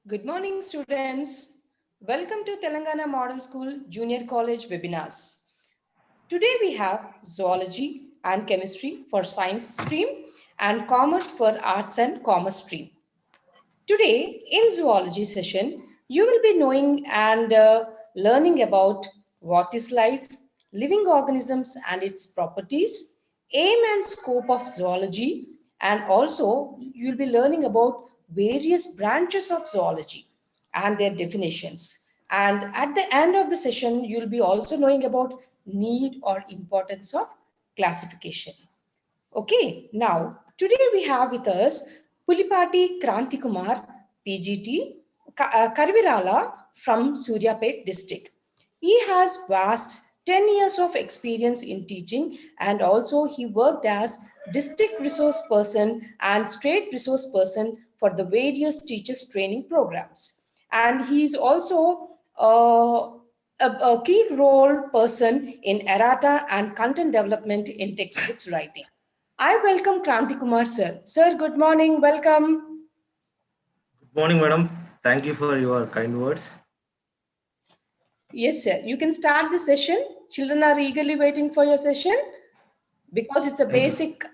Good morning, students. Welcome to Telangana Model School Junior College webinars. Today we have zoology and chemistry for science stream and commerce for arts and commerce stream. Today in zoology session, you will be knowing and learning about what is life, living organisms and its properties, aim and scope of zoology, and also you'll be learning about various branches of zoology and their definitions. And at the end of the session, you'll be also knowing about need or importance of classification. Okay, now today we have with us Pulipati Krantikumar, PGT, Karvirala from Suryapet district. He has vast 10 years of experience in teaching and also he worked as district resource person and state resource person for the various teachers training programs. And he is also a key role person in errata and content development in textbooks writing. I welcome Kranti Kumar sir. Sir, good morning. Welcome. Good morning, madam. Thank you for your kind words. Yes, sir. You can start the session. Children are eagerly waiting for your session because it's a Thank you. basic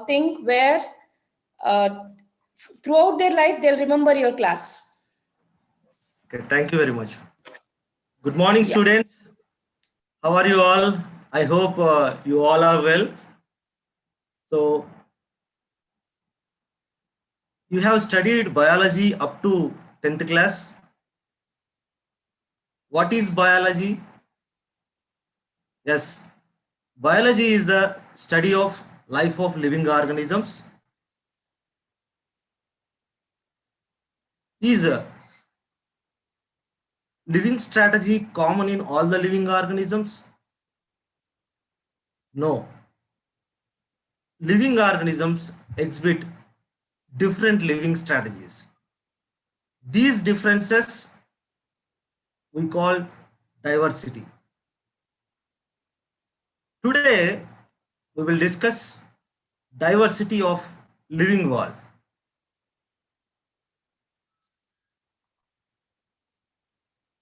thing where uh, throughout their life they'll remember your class. Okay, thank you very much. Good morning, Yeah. students. How are you all? I hope you all are well. So, you have studied biology up to 10th class. What is biology? Yes, biology is the study of life of living organisms. Is a living strategy common in all the living organisms? No. Living organisms exhibit different living strategies. These differences we call diversity. Today, we will discuss diversity of living world.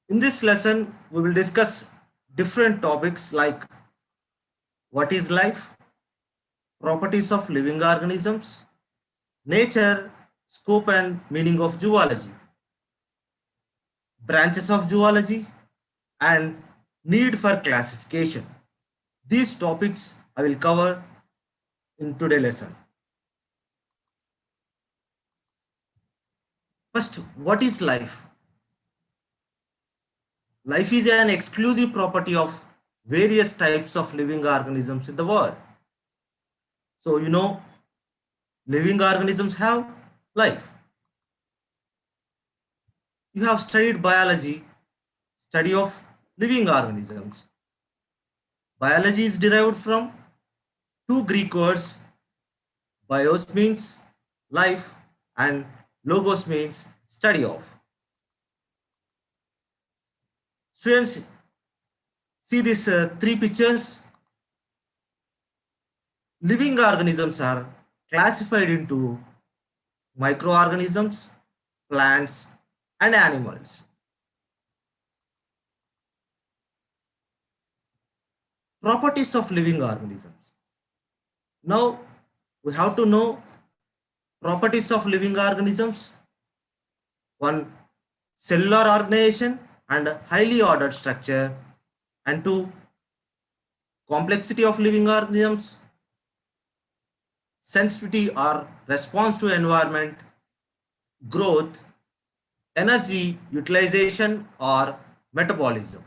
In this lesson, we will discuss different topics like what is life, properties of living organisms, nature, scope and meaning of zoology, branches of zoology, and need for classification. These topics I will cover in today's lesson. First, what is life? Life is an exclusive property of various types of living organisms in the world. So, living organisms have life. You have studied biology, study of living organisms. Biology is derived from two Greek words, bios means life and logos means study of. Students, see these three pictures. Living organisms are classified into microorganisms, plants, and animals. Properties of living organisms. Now, we have to know properties of living organisms. One, cellular organization and highly ordered structure. And two, complexity of living organisms, sensitivity or response to environment, growth, energy utilization or metabolism,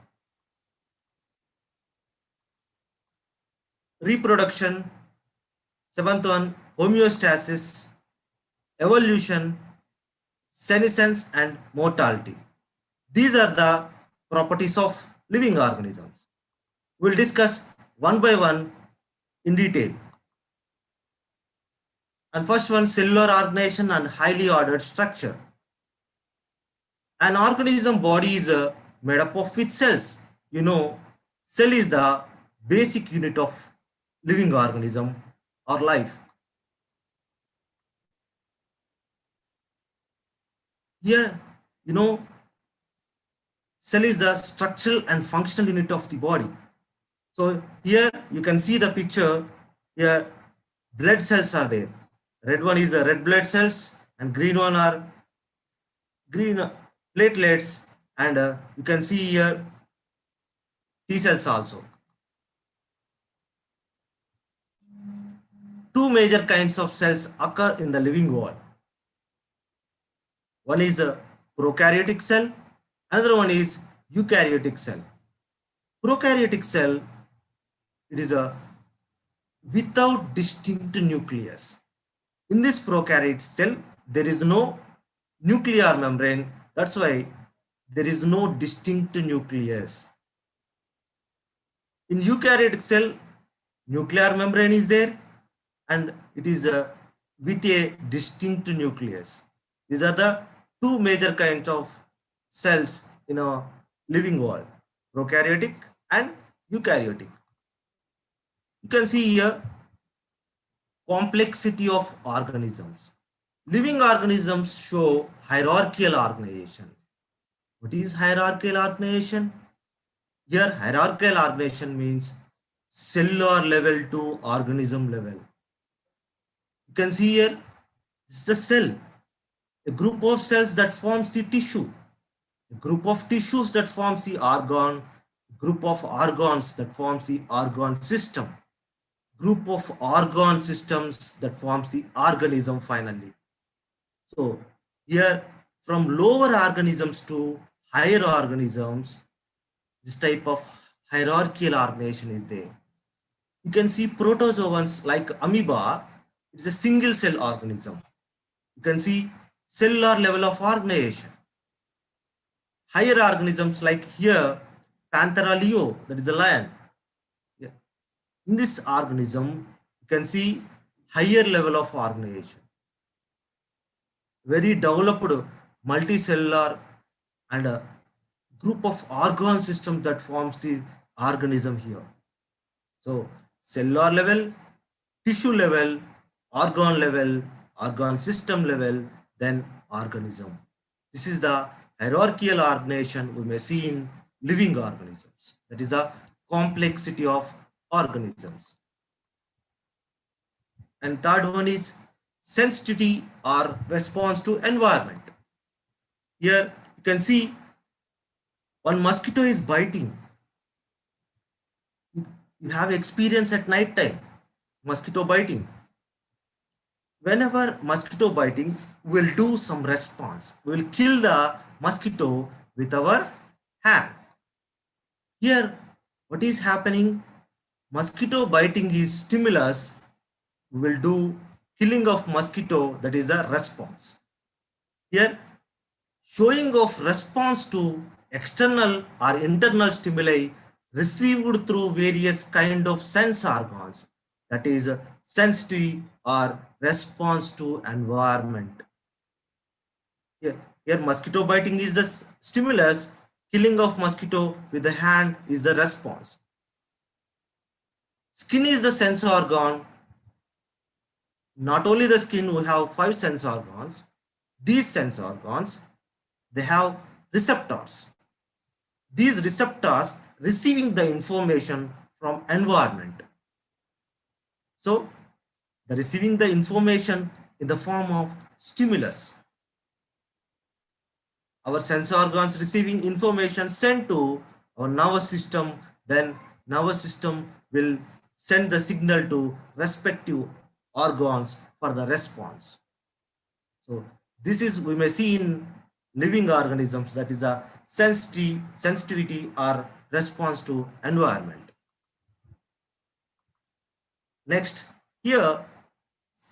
reproduction, seventh one, homeostasis, evolution, senescence and mortality. These are the properties of living organisms. We'll discuss one by one in detail. And first one, cellular organization and highly ordered structure. An organism body is made up of with cells. Cell is the basic unit of living organism or life. Here You know, cell is the structural and functional unit of the body. So here you can see the picture. Here blood cells are there. Red one is the red blood cells and green one are green platelets, and you can see here T cells also. Two major kinds of cells occur in the living world. One is a prokaryotic cell, another one is eukaryotic cell. Prokaryotic cell, it is a without distinct nucleus. In this prokaryotic cell, there is no nuclear membrane. That's why there is no distinct nucleus. In eukaryotic cell, nuclear membrane is there and it is with a distinct nucleus. These are the two major kinds of cells in a living world, prokaryotic and eukaryotic. You can see here complexity of organisms. Living organisms show hierarchical organization. What is hierarchical organization? Here hierarchical organization means cellular level to organism level. You can see here, this is the cell, a group of cells that forms the tissue, a group of tissues that forms the organ, a group of organs that forms the organ system, group of organ systems that forms the organism finally. So here from lower organisms to higher organisms, this type of hierarchical organization is there. You can see protozoans like amoeba, it's a single cell organism. You can see cellular level of organization. Higher organisms like here, Panthera leo, that is a lion. Yeah. In this organism, you can see higher level of organization. Very developed multicellular and a group of organ system that forms the organism here. So cellular level, tissue level, organ system level, then organism. This is the hierarchical organization we may see in living organisms. That is the complexity of organisms. And third one is sensitivity or response to environment. Here you can see one mosquito is biting. You have experience at night time, mosquito biting. Whenever mosquito biting, we'll do some response. We'll kill the mosquito with our hand. Here, what is happening? Mosquito biting is stimulus. We will do killing of mosquito, that is a response. Here, showing of response to external or internal stimuli received through various kind of sense organs, that is sensitivity or response to environment. Here mosquito biting is the stimulus, killing of mosquito with the hand is the response. Skin is the sense organ. Not only the skin, we have 5 sense organs. These sense organs, they have receptors. These receptors receiving the information from environment. So the receiving the information in the form of stimulus. Our sense organs receiving information sent to our nervous system, then nervous system will send the signal to respective organs for the response. So this is we may see in living organisms, that is a sensitivity or response to environment. Next, here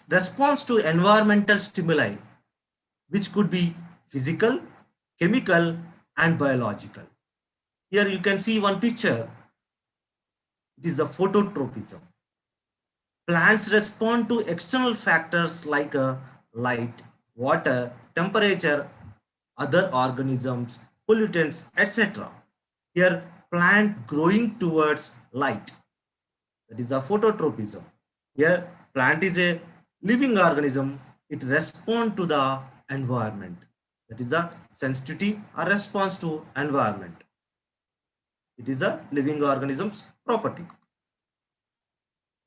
response to environmental stimuli, which could be physical, chemical and biological. Here you can see one picture. It is the phototropism. Plants respond to external factors like light, water, temperature, other organisms, pollutants, etc. Here plant growing towards light. That is a phototropism. Here plant is a living organism. It responds to the environment. That is a sensitivity or response to environment. It is a living organism's property.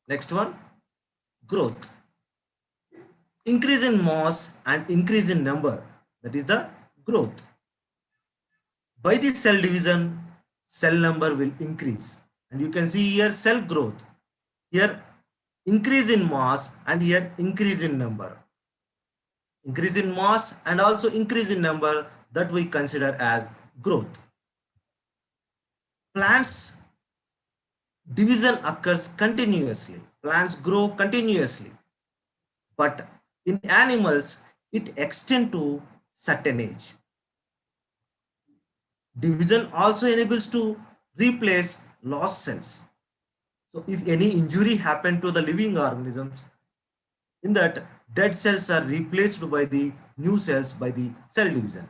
Next one, growth. Increase in mass and increase in number. That is the growth. By the cell division, cell number will increase. And you can see here cell growth. Here increase in mass and here increase in number. Increase in mass and also increase in number, that we consider as growth. Plants division occurs continuously. Plants grow continuously. But in animals, it extends to certain age. Division also enables to replace lost cells. So if any injury happened to the living organisms, in that dead cells are replaced by the new cells by the cell division.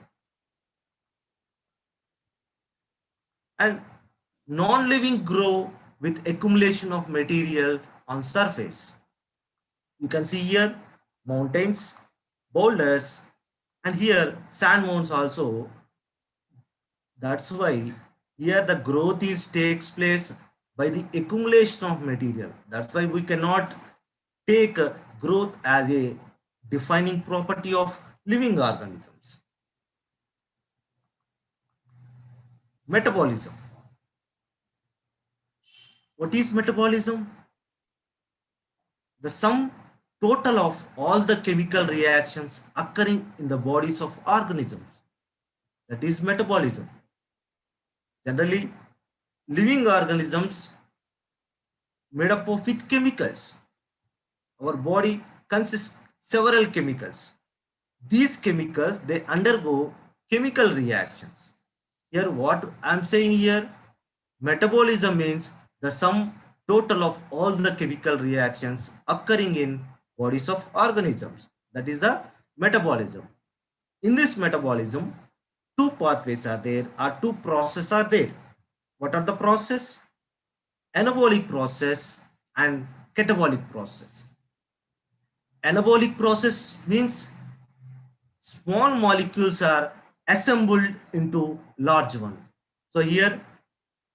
And non-living grow with accumulation of material on surface. You can see here mountains, boulders, and here sand mounds also. That's why here the growth takes place by the accumulation of material. That's why we cannot take growth as a defining property of living organisms. Metabolism. What is metabolism? The sum total of all the chemical reactions occurring in the bodies of organisms. That is metabolism. Generally, living organisms made up of with chemicals. Our body consists several chemicals. These chemicals, they undergo chemical reactions. Here what I'm saying here, metabolism means the sum total of all the chemical reactions occurring in bodies of organisms. That is the metabolism. In this metabolism, two pathways are there, or two processes are there. What are the process? Anabolic process and catabolic process. Anabolic process means small molecules are assembled into large one. So here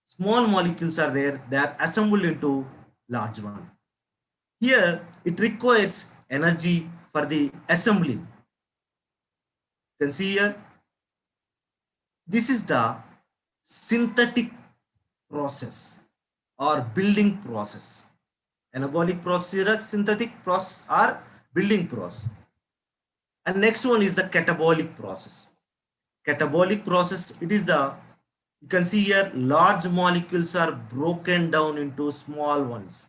small molecules are there, they are assembled into large one. Here it requires energy for the assembly. You can see here, this is the synthetic process or building process. Anabolic process is a synthetic process or building process. And next one is the catabolic process. Catabolic process, it is the, you can see here, large molecules are broken down into small ones.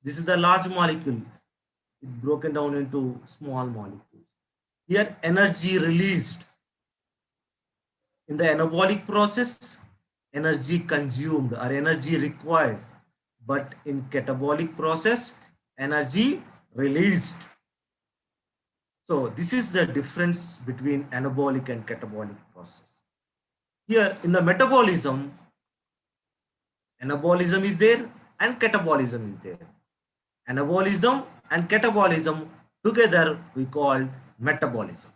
This is the large molecule, it broken down into small molecules. Here energy released. In the anabolic process, energy consumed or energy required. But in catabolic process, energy released. So this is the difference between anabolic and catabolic process. Here in the metabolism, anabolism is there and catabolism is there. Anabolism and catabolism together we call metabolism.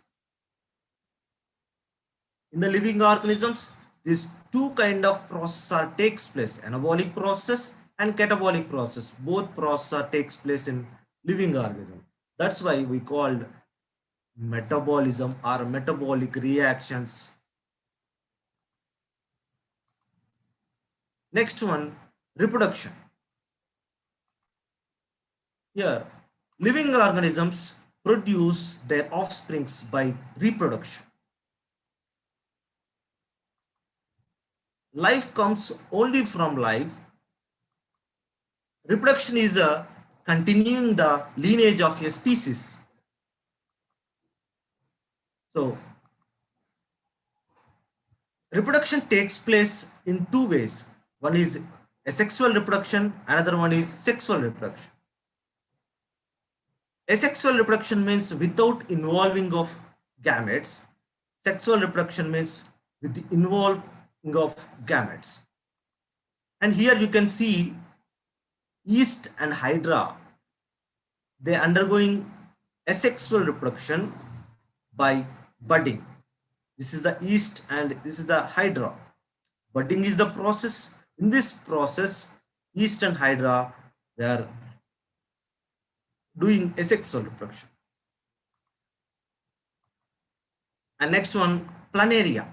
In the living organisms, these two kind of process takes place, anabolic process and catabolic process. Both process takes place in living organism. That's why we called metabolism or metabolic reactions. Next one, reproduction. Here, living organisms produce their offsprings by reproduction. Life comes only from life. Reproduction is continuing the lineage of a species. So, reproduction takes place in two ways. One is asexual reproduction, another one is sexual reproduction. Asexual reproduction means without involving of gametes. Sexual reproduction means with the involving of gametes. And here you can see yeast and hydra, they are undergoing asexual reproduction by budding. This is the yeast and this is the hydra. Budding is the process. In this process, yeast and hydra, they are doing asexual reproduction. And next one, planaria.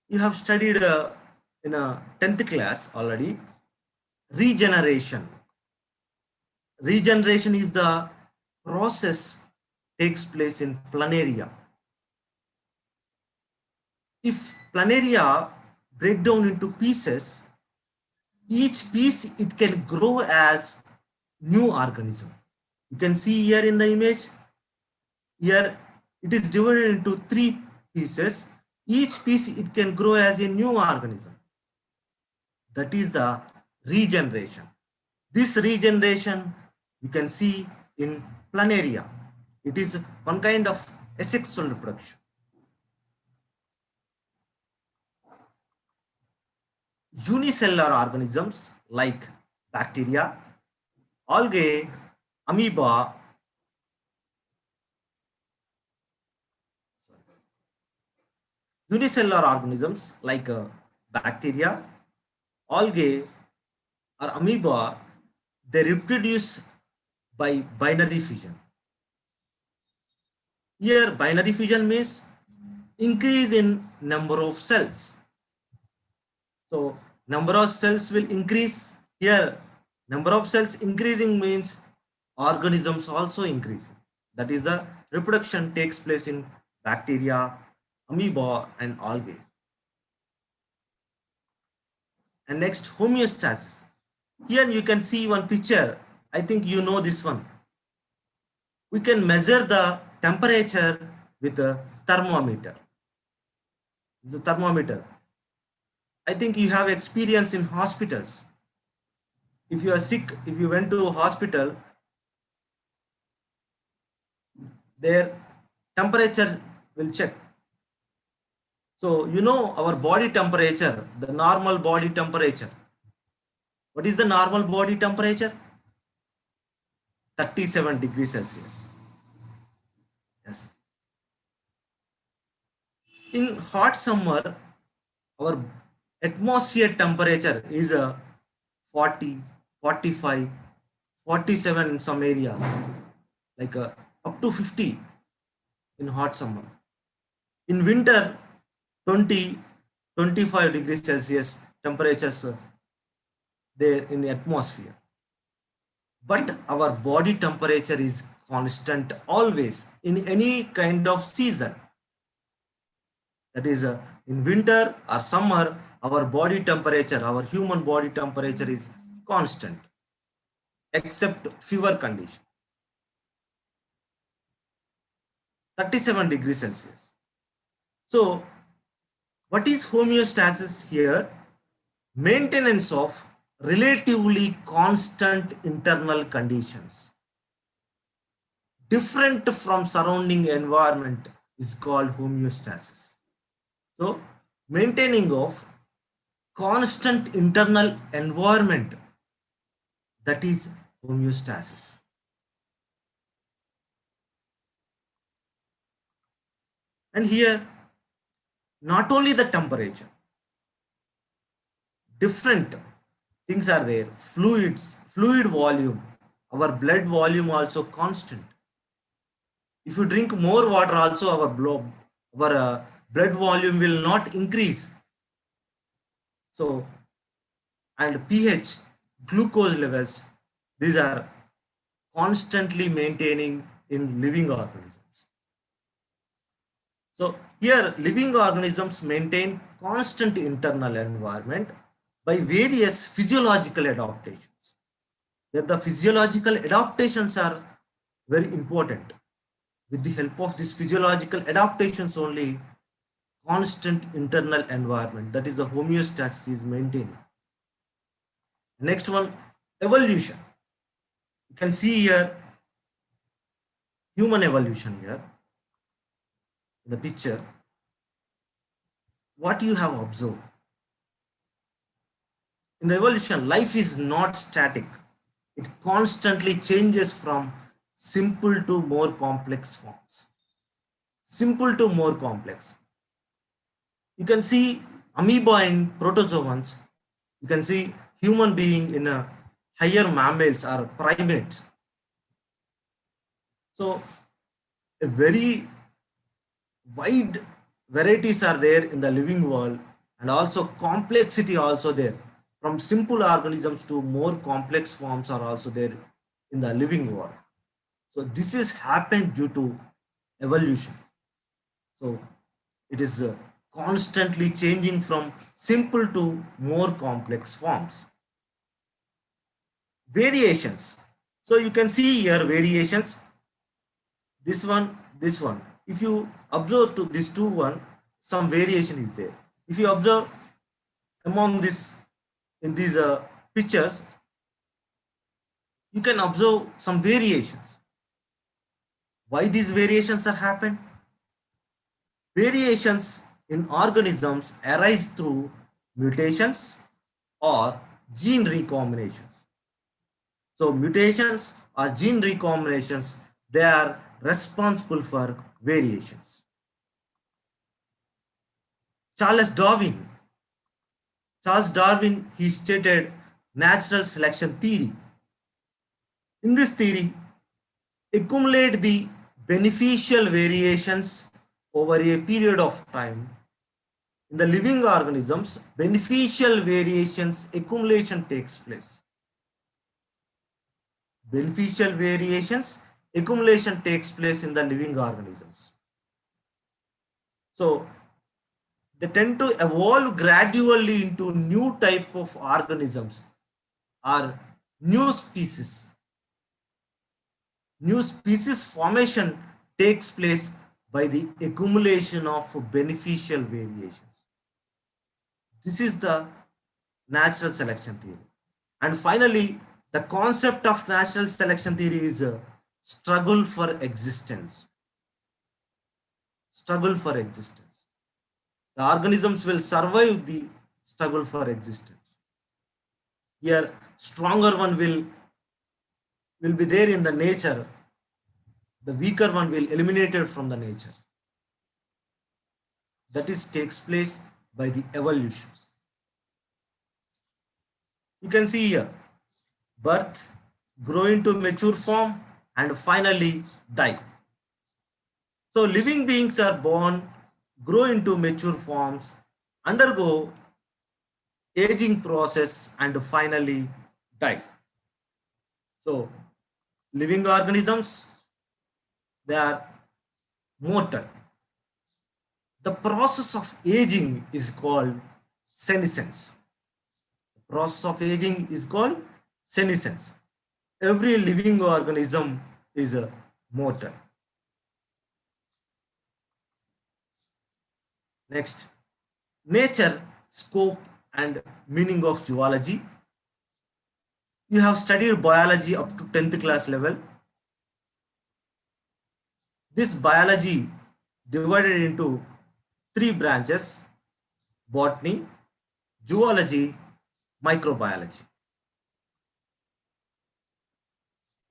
You have studied in a 10th class already. Regeneration. Regeneration is the process takes place in planaria. If planaria break down into pieces, each piece it can grow as new organism. You can see here in the image, here it is divided into 3 pieces. Each piece it can grow as a new organism. That is the regeneration. This regeneration you can see in planaria. It is one kind of asexual reproduction. Unicellular organisms like bacteria, algae, amoeba, unicellular organisms like bacteria, algae, or amoeba, they reproduce by binary fission. Here, binary fission means increase in number of cells. So, number of cells will increase. Here, number of cells increasing means organisms also increasing. That is the reproduction takes place in bacteria, amoeba, and algae. And next, homeostasis. Here you can see one picture. I think you know this one. We can measure the temperature with a thermometer. This is a thermometer. I think you have experience in hospitals. If you are sick, if you went to a hospital, their temperature will check. So you know our body temperature, the normal body temperature. What is the normal body temperature? 37 degrees Celsius. Yes. In hot summer, our atmosphere temperature is 40, 45, 47 in some areas, like up to 50 in hot summer. In winter, 20, 25 degrees Celsius temperatures there in the atmosphere. But our body temperature is constant always in any kind of season. That is in winter or summer, our body temperature, our human body temperature is constant, except fever condition. 37 degrees Celsius. So, what is homeostasis here? Maintenance of relatively constant internal conditions, different from surrounding environment, is called homeostasis. So, maintaining of constant internal environment, that is homeostasis. And here, not only the temperature, different things are there. Fluid volume, our blood volume also constant. If you drink more water also, our blood volume will not increase. So, and pH, glucose levels, these are constantly maintaining in living organisms. So here living organisms maintain constant internal environment by various physiological adaptations. That the physiological adaptations are very important. With the help of these physiological adaptations only, constant internal environment, that is the homeostasis, is maintaining. Next one, evolution. You can see here human evolution here in the picture. What you have observed in the evolution, life is not static. It constantly changes from simple to more complex forms. Simple to more complex. You can see amoeba in protozoans. You can see human being in a higher mammals or primates. So a very wide varieties are there in the living world, and also complexity also there. From simple organisms to more complex forms are also there in the living world. So this is happened due to evolution. So it is constantly changing from simple to more complex forms. Variations. So you can see here variations. This one. If you observe to this two one, some variation is there. If you observe among this in these pictures, you can observe some variations. Why these variations are happened? Variations in organisms arise through mutations or gene recombinations. So mutations or gene recombinations, they are responsible for variations. Charles Darwin. Charles Darwin, he stated natural selection theory. In this theory, accumulate the beneficial variations over a period of time. In the living organisms, beneficial variations accumulation takes place. Beneficial variations accumulation takes place in the living organisms. So they tend to evolve gradually into new type of organisms or new species. New species formation takes place by the accumulation of beneficial variations. This is the natural selection theory. And finally, the concept of natural selection theory is a struggle for existence. Struggle for existence. The organisms will survive the struggle for existence. Here, stronger one will be there in the nature. The weaker one will eliminated from the nature. That is takes place by the evolution. You can see here birth, grow into mature form, and finally die. So living beings are born, grow into mature forms, undergo aging process, and finally die. So living organisms, they are mortal. The process of aging is called senescence. The process of aging is called senescence. Every living organism is a mortal. Next, nature, scope, and meaning of zoology. You have studied biology up to 10th class level. This biology divided into three branches: botany, zoology, microbiology.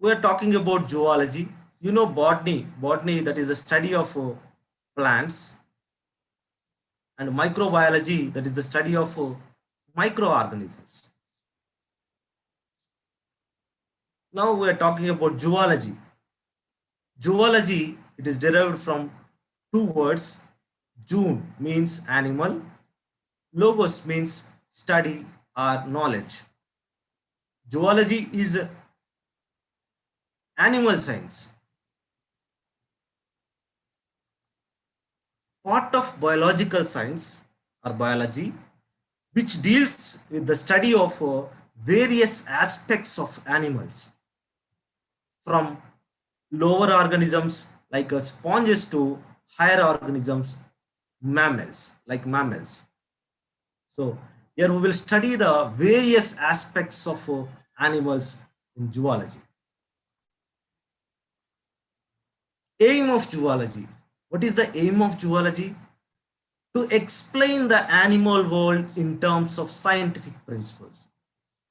We are talking about zoology. You know botany. Botany, that is the study of plants, and microbiology, that is the study of microorganisms. Now we are talking about zoology. Zoology, it is derived from two words. Zoon means animal, logos means study or knowledge. Zoology is animal science. Part of biological science or biology, which deals with the study of various aspects of animals, from lower organisms like sponges to higher organisms, mammals like mammals. So here we will study the various aspects of animals in zoology. Aim of zoology. What is the aim of zoology? To explain the animal world in terms of scientific principles.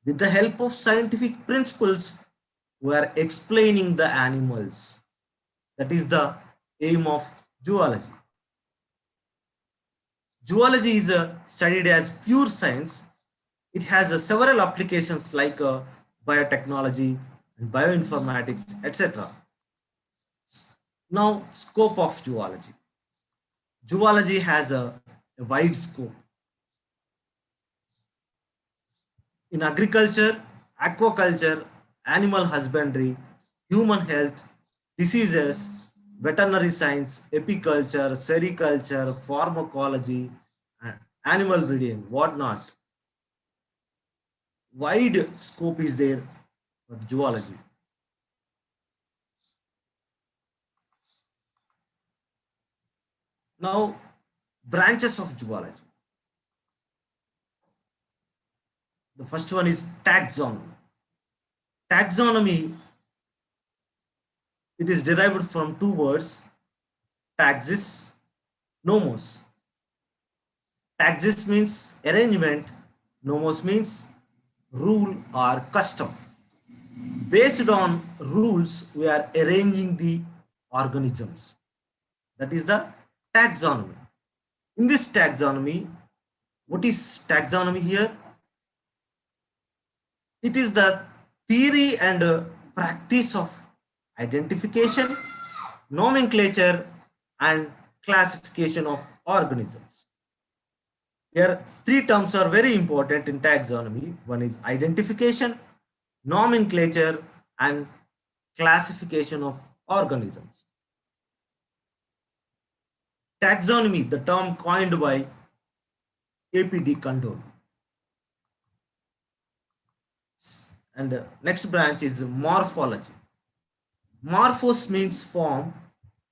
With the help of scientific principles, we are explaining the animals. That is the aim of zoology. Zoology is studied as pure science. It has several applications like biotechnology and bioinformatics, etc. Now, scope of zoology. Zoology has a wide scope in agriculture, aquaculture, animal husbandry, human health, diseases, veterinary science, apiculture, sericulture, pharmacology, animal breeding, whatnot. Wide scope is there for zoology. Now, branches of zoology. The first one is taxonomy. Taxonomy, it is derived from two words, taxis, nomos. Taxis means arrangement, nomos means rule or custom. Based on rules, we are arranging the organisms. That is the taxonomy. In this taxonomy, what is taxonomy here? It is the theory and practice of identification, nomenclature, and classification of organisms. Here, three terms are very important in taxonomy. One is identification, nomenclature, and classification of organisms. Taxonomy, the term coined by A.P.D. Kondor. And next branch is morphology. Morphos means form,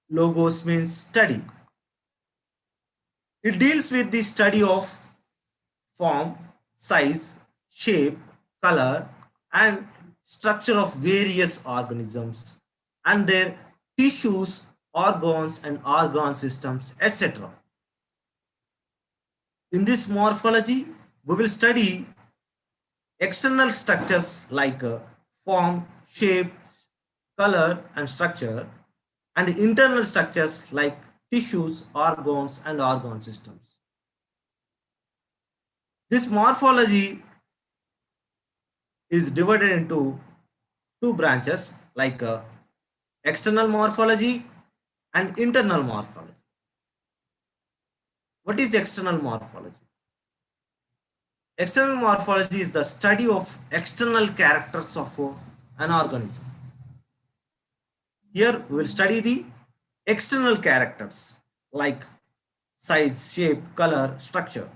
logos means study. It deals with the study of form, size, shape, color, and structure of various organisms and their tissues, organs, and organ systems, etc. In this morphology, we will study external structures like form, shape, color, and structure, and internal structures like tissues, organs, and organ systems. This morphology is divided into two branches like external morphology and internal morphology. What is external morphology? External morphology is the study of external characters of an organism. Here we will study the external characters like size, shape, color, structure.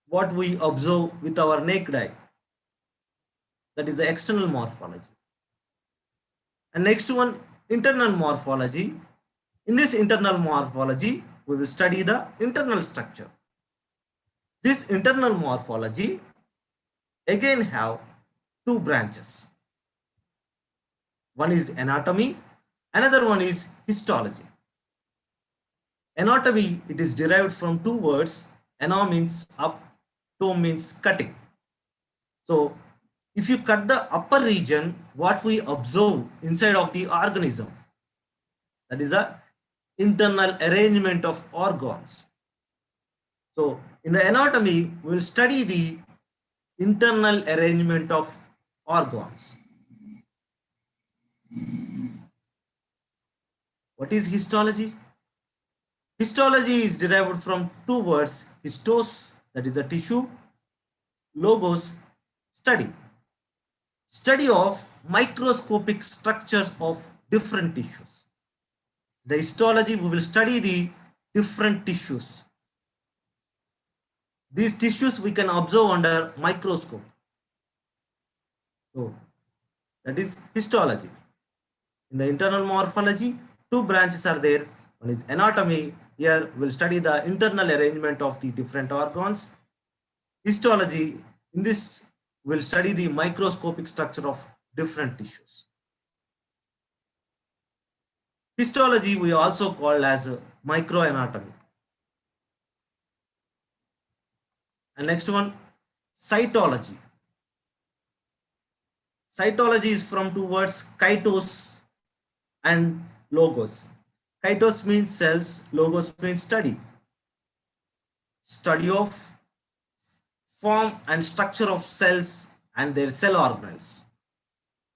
What we observe with our naked eye. That is the external morphology. And next one, internal morphology. In this internal morphology, we will study the internal structure. This internal morphology again have two branches. One is anatomy, another one is histology. Anatomy, it is derived from two words. Ano means up, to means cutting. So if you cut the upper region, what we observe inside of the organism, that is the internal arrangement of organs. So in the anatomy, we will study the internal arrangement of organs. What is histology? Histology is derived from two words, histos, that is a tissue, logos, study. Study of microscopic structures of different tissues. The histology, we will study the different tissues. These tissues we can observe under microscope. So that is histology. In the internal morphology, two branches are there. One is anatomy. Here we'll study the internal arrangement of the different organs. Histology, in this we'll study the microscopic structure of different tissues. Histology we also call as microanatomy. And next one, cytology. Cytology is from two words, kaitos and logos. Kaitos means cells, logos means study. study of form and structure of cells and their cell organelles.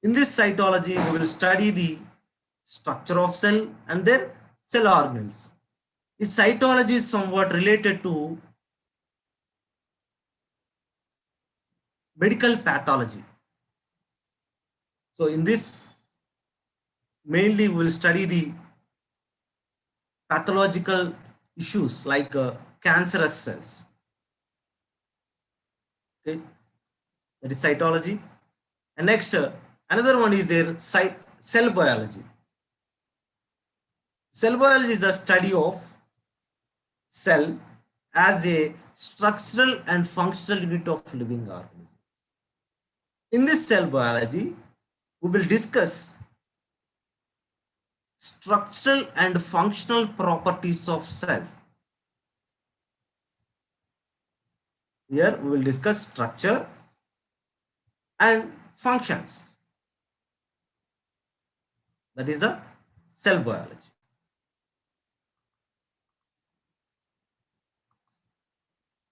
In this cytology, we will study the structure of cell and their cell organelles. This cytology is somewhat related to medical pathology. So in this, mainly we will study the pathological issues like cancerous cells. Okay, that is cytology. And next, another one is their cell biology. Cell biology is the study of cell as a structural and functional unit of living organism. In this cell biology, we will discuss structural and functional properties of cells. Here we will discuss structure and functions. That is the cell biology.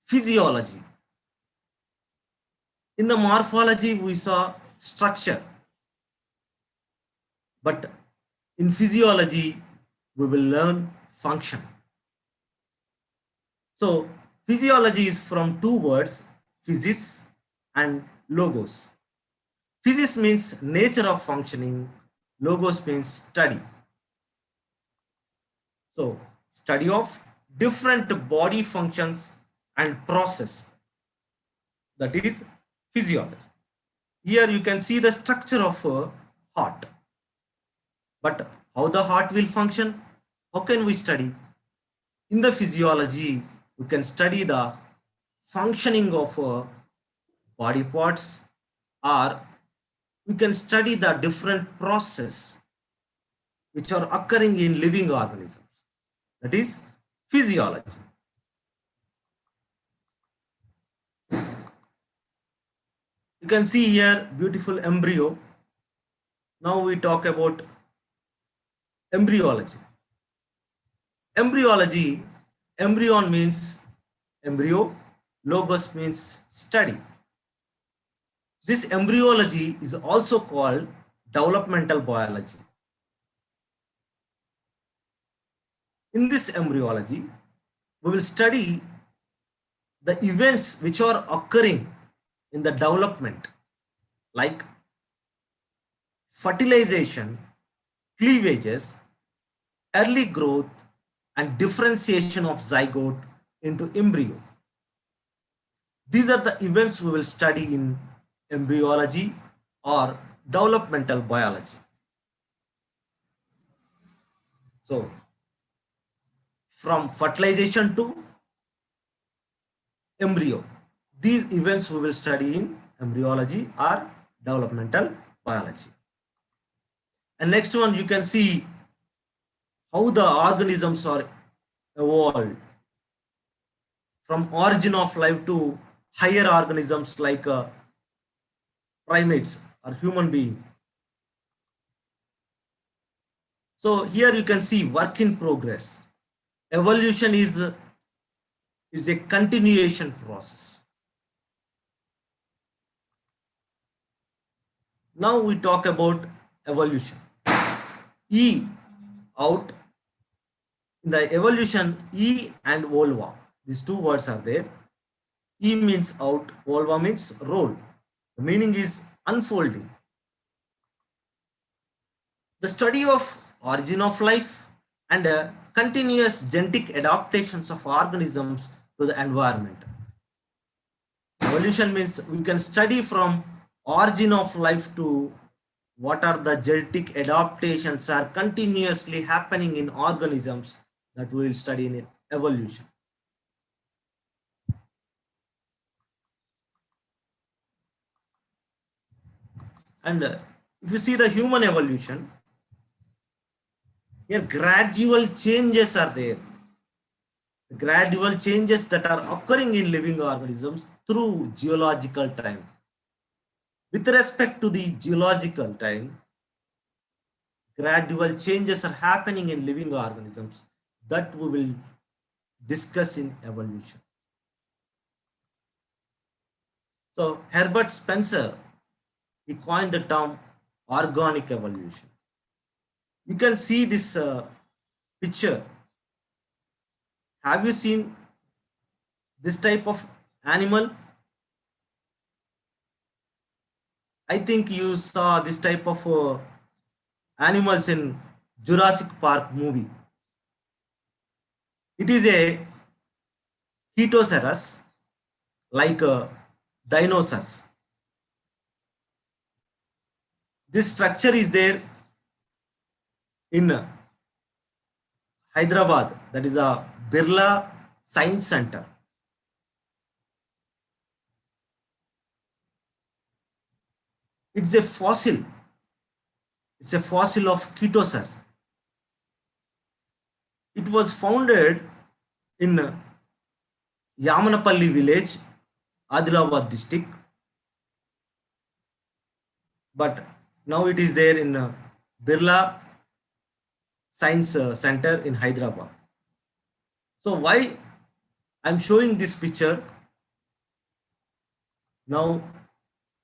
Physiology. In the morphology, we saw structure. But in physiology, we will learn function. So physiology is from two words, physis and logos. Physis means nature of functioning, logos means study. So study of different body functions and process, that is physiology. Here you can see the structure of a heart. But how the heart will function? How can we study? In the physiology, you can study the functioning of body parts, or you can study the different process which are occurring in living organisms. That is physiology. You can see here beautiful embryo. Now we talk about embryology. Embryology, embryon means embryo, logos means study. This embryology is also called developmental biology. In this embryology, we will study the events which are occurring in the development, like fertilization, cleavages, early growth, and differentiation of zygote into embryo. These are the events we will study in embryology or developmental biology. So, from fertilization to embryo, these events we will study in embryology or developmental biology. And next one, you can see how the organisms are evolved from origin of life to higher organisms like primates or human being. So here you can see work in progress. Evolution is a continuation process. Now we talk about evolution. E out. In the evolution, E and volva, these two words are there. E means out, volva means roll. The meaning is unfolding. The study of origin of life and continuous genetic adaptations of organisms to the environment. Evolution means we can study from origin of life to what are the genetic adaptations are continuously happening in organisms, that we will study in evolution. And if you see the human evolution, here gradual changes are there. Gradual changes that are occurring in living organisms through geological time. With respect to the geological time, gradual changes are happening in living organisms that we will discuss in evolution. So Herbert Spencer, he coined the term organic evolution. You can see this picture. Have you seen this type of animal? I think you saw this type of animals in Jurassic Park movie. It is a Chaetosaurus, like dinosaurs. This structure is there in Hyderabad, that is a Birla Science Center. It's a fossil. It's a fossil of Chaetosaurus. It was founded in Yamanapalli village, Adilabad district, but now it is there in Birla Science Center in Hyderabad. So why I'm showing this picture? Now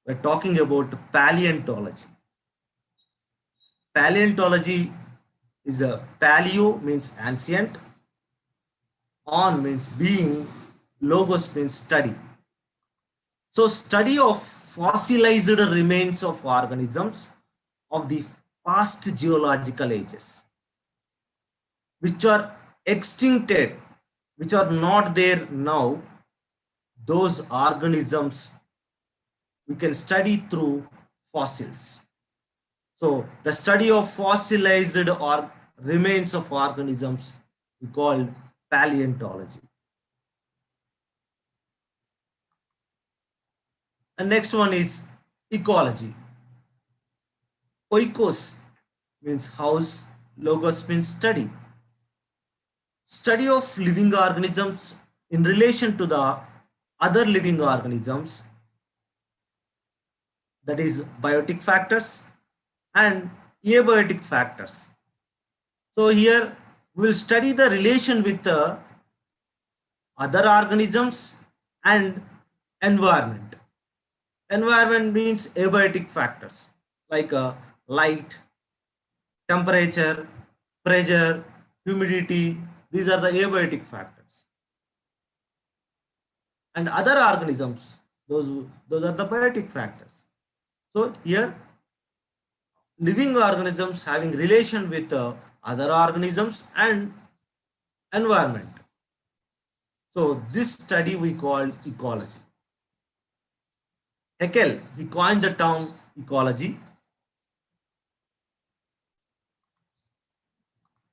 we're talking about paleontology. Paleontology is a paleo means ancient, on means being, logos means study. So study of fossilized remains of organisms of the past geological ages, which are extincted, which are not there now, those organisms we can study through fossils. So the study of fossilized or remains of organisms we call paleontology. And next one is ecology. Oikos means house, logos means study. Study of living organisms in relation to the other living organisms, that is biotic factors and abiotic factors. So here we will study the relation with the other organisms and environment. Environment means abiotic factors like light, temperature, pressure, humidity. These are the abiotic factors. And other organisms, those are the biotic factors. So here living organisms having relation with other organisms and environment. So this study we call ecology. Haeckel, he coined the term ecology.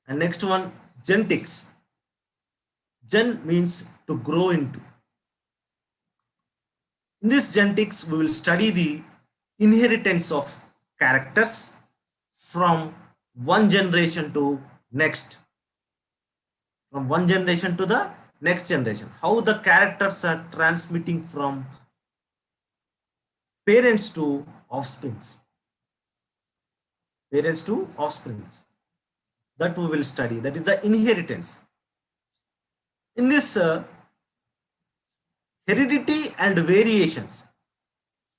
And next one, genetics. Gen means to grow into. In this genetics, we will study the inheritance of characters from one generation to next. From one generation to the next generation. How the characters are transmitting from parents to offsprings. Parents to offsprings. That we will study. That is the inheritance. In this heredity and variations,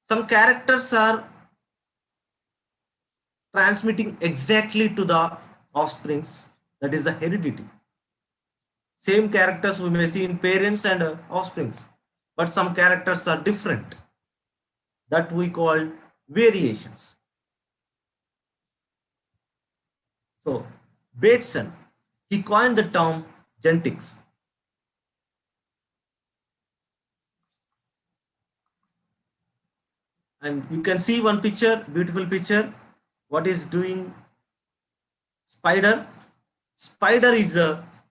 some characters are transmitting exactly to the offsprings. That is the heredity. Same characters we may see in parents and offsprings, but some characters are different. That we call variations. So Bateson, he coined the term genetics. And you can see one picture, beautiful picture. What is doing spider? Spider is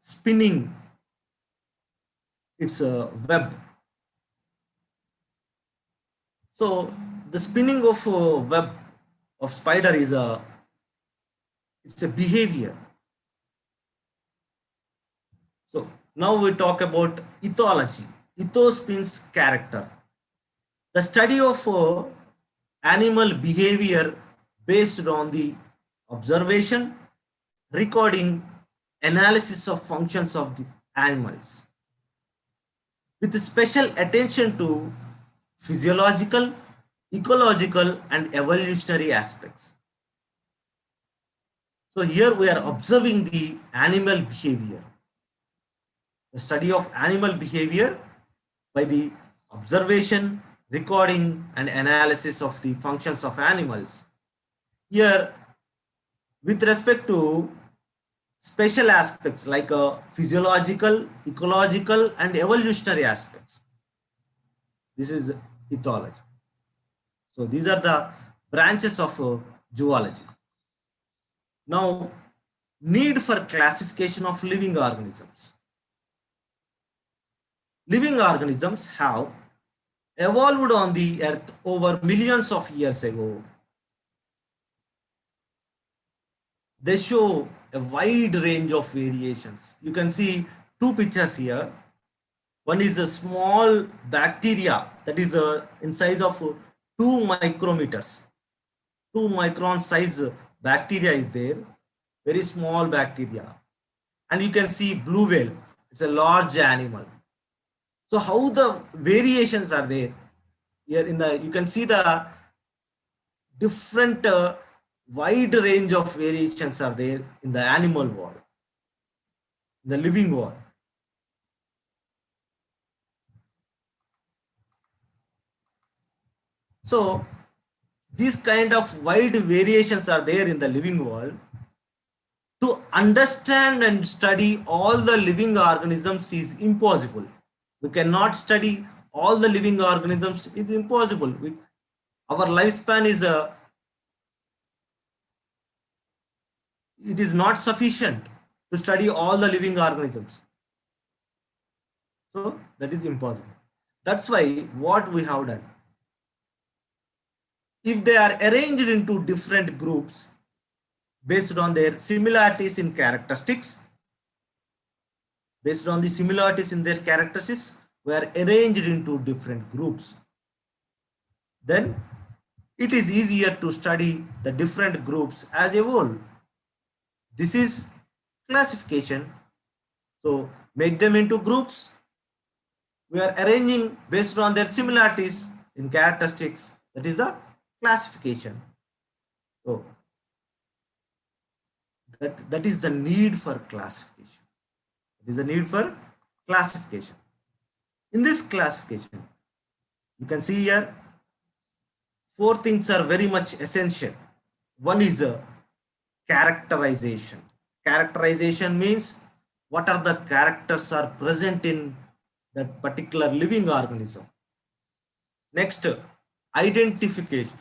spinning its web. So the spinning of web of spider is it's a behavior. So now we talk about ethology. Ethos means character. The study of animal behavior based on the observation, recording, analysis of functions of the animals, with special attention to physiological, ecological, and evolutionary aspects. So here we are observing the animal behavior, the study of animal behavior by the observation, recording, and analysis of the functions of animals. Here, with respect to special aspects like physiological, ecological, and evolutionary aspects, this is ethology. So these are the branches of zoology. Now, need for classification of living organisms. Living organisms have evolved on the earth over millions of years ago. They show a wide range of variations. You can see two pictures here. One is a small bacteria that is in size of 2 micrometers. 2 micron size bacteria is there, very small bacteria. And you can see blue whale, it's a large animal. So how the variations are there? Here in the, you can see the different wide range of variations are there in the animal world, the living world. So these kind of wide variations are there in the living world. To understand and study all the living organisms is impossible. We cannot study all the living organisms, is impossible. Our lifespan is it is not sufficient to study all the living organisms. So that is impossible. That's why what we have done, if they are arranged into different groups based on their similarities in characteristics, based on the similarities in their characteristics, we are arranged into different groups. Then it is easier to study the different groups as a whole. This is classification. So make them into groups. We are arranging based on their similarities in characteristics. That is the classification. So that is the need for classification. It is the need for classification. In this classification, you can see here, four things are very much essential. One is characterization. Characterization means what are the characters are present in that particular living organism. Next, identification.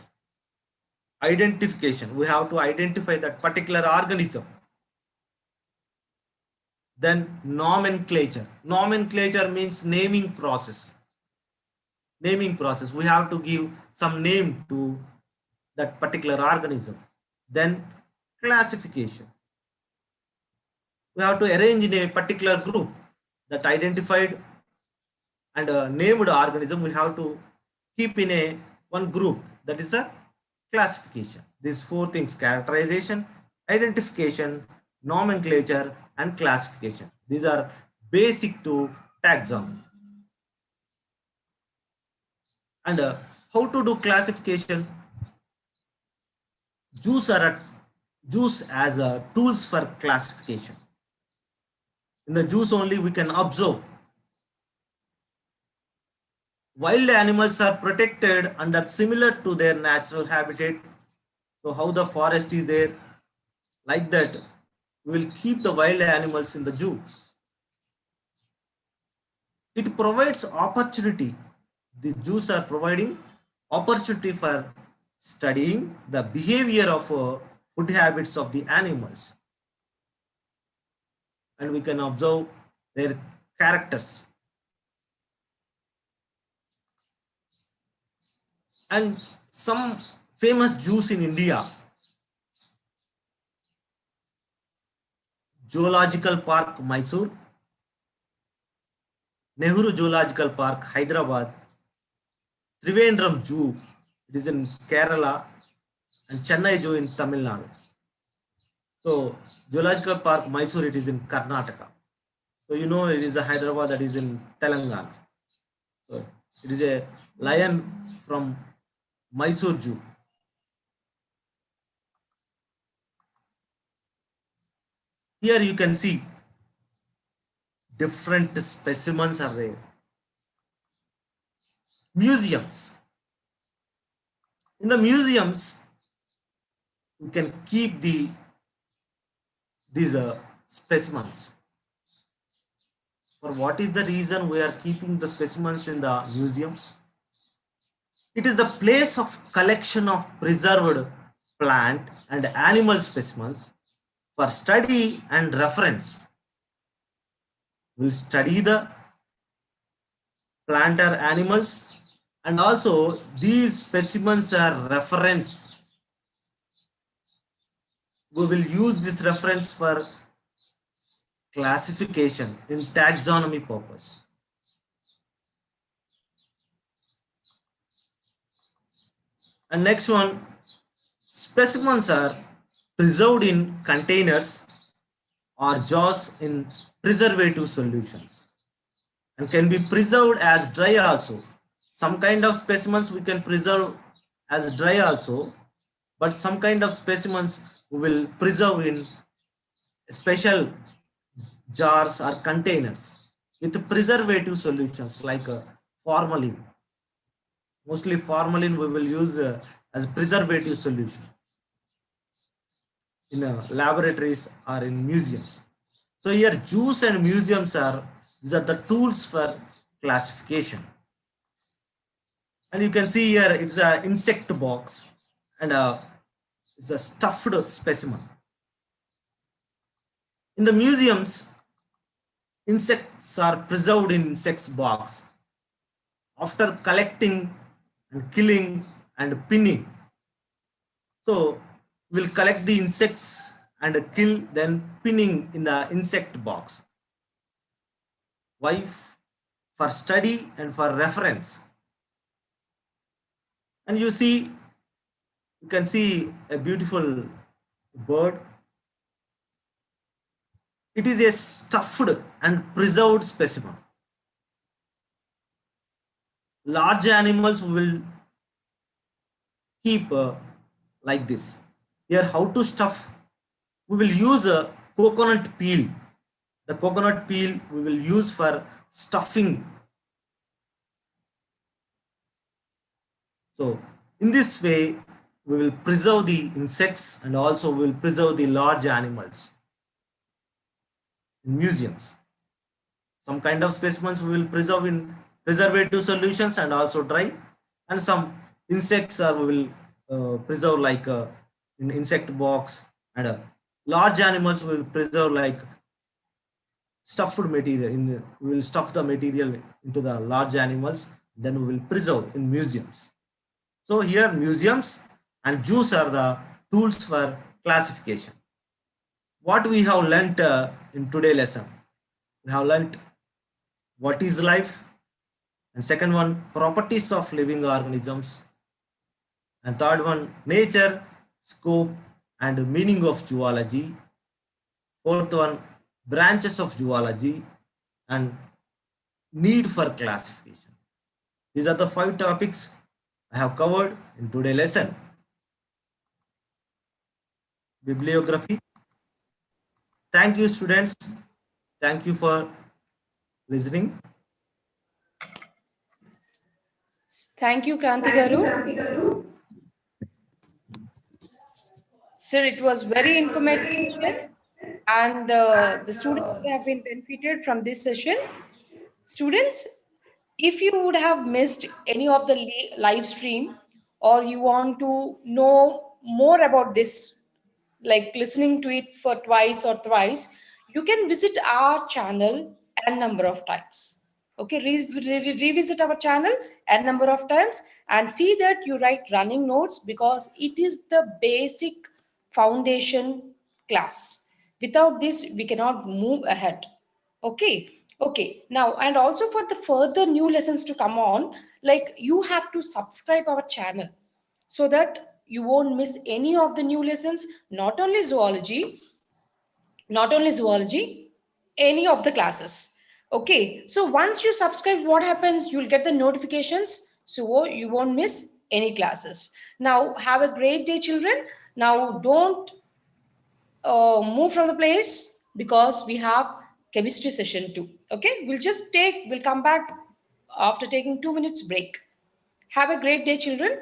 Identification. We have to identify that particular organism. Then nomenclature. Nomenclature means naming process. Naming process. We have to give some name to that particular organism. Then classification. We have to arrange in a particular group that identified and named organism. We have to keep in a one group. That is a classification. These four things: characterization, identification, nomenclature, and classification. These are basic to taxonomy. And how to do classification? Zoos as tools for classification. In the zoos only we can observe. Wild animals are protected and are similar to their natural habitat. So how the forest is there, like that, we will keep the wild animals in the zoo. It provides opportunity. The zoos are providing opportunity for studying the behavior of food habits of the animals. And we can observe their characters. And some famous zoos in India: Zoological Park, Mysore; Nehru Zoological Park, Hyderabad; Trivandrum Zoo, it is in Kerala; and Chennai Zoo in Tamil Nadu. So Zoological Park, Mysore, it is in Karnataka. So you know it is a Hyderabad, that is in Telangana. So It is a lion from Mysore Zoo. Here you can see different specimens are there. Museums. In the museums, you can keep these specimens. For what is the reason we are keeping the specimens in the museum? It is the place of collection of preserved plant and animal specimens for study and reference. We'll study the plant or animals, and also these specimens are reference. We will use this reference for classification in taxonomy purpose. And next one, specimens are preserved in containers or jars in preservative solutions and can be preserved as dry also. Some kind of specimens we can preserve as dry also, but some kind of specimens we will preserve in special jars or containers with preservative solutions like formalin. Mostly formalin we will use as a preservative solution in laboratories or in museums. So here zoos and museums these are the tools for classification. And you can see here it's an insect box and it's a stuffed specimen. In the museums, insects are preserved in insects box after collecting and killing and pinning. So we'll collect the insects and kill, then pinning in the insect box. Why? For study and for reference. And you can see a beautiful bird. It is a stuffed and preserved specimen. Large animals will keep like this. Here, how to stuff? We will use a coconut peel. The coconut peel we will use for stuffing. So in this way, we will preserve the insects and also we will preserve the large animals in museums. Some kind of specimens we will preserve in preservative solutions and also dry, and some insects we will preserve like in insect box, and large animals will preserve like stuffed material. We will stuff the material into the large animals, then we will preserve in museums. So here museums and zoos are the tools for classification. What we have learnt in today's lesson? We have learnt what is life, and second one, properties of living organisms, and third one, nature, scope and meaning of zoology, fourth one, branches of zoology and need for classification. These are the 5 topics I have covered in today's lesson. Bibliography. Thank you, students. Thank you for listening. Thank you, Kranti Garu. Sir, it was very informative session, and the students have been benefited from this session. Students, if you would have missed any of the live stream, or you want to know more about this, like listening to it for twice or thrice, you can visit our channel n number of times. Okay, revisit our channel n number of times and see that you write running notes, because it is the basic foundation class. Without this, we cannot move ahead. Okay, now, and also for the further new lessons to come on, like you have to subscribe our channel so that you won't miss any of the new lessons, not only zoology, any of the classes. Okay, so once you subscribe, what happens? You'll get the notifications, so you won't miss any classes. Now, have a great day, children. Now, don't move from the place because we have chemistry session too. Okay, we'll come back after taking 2 minutes break. Have a great day, children.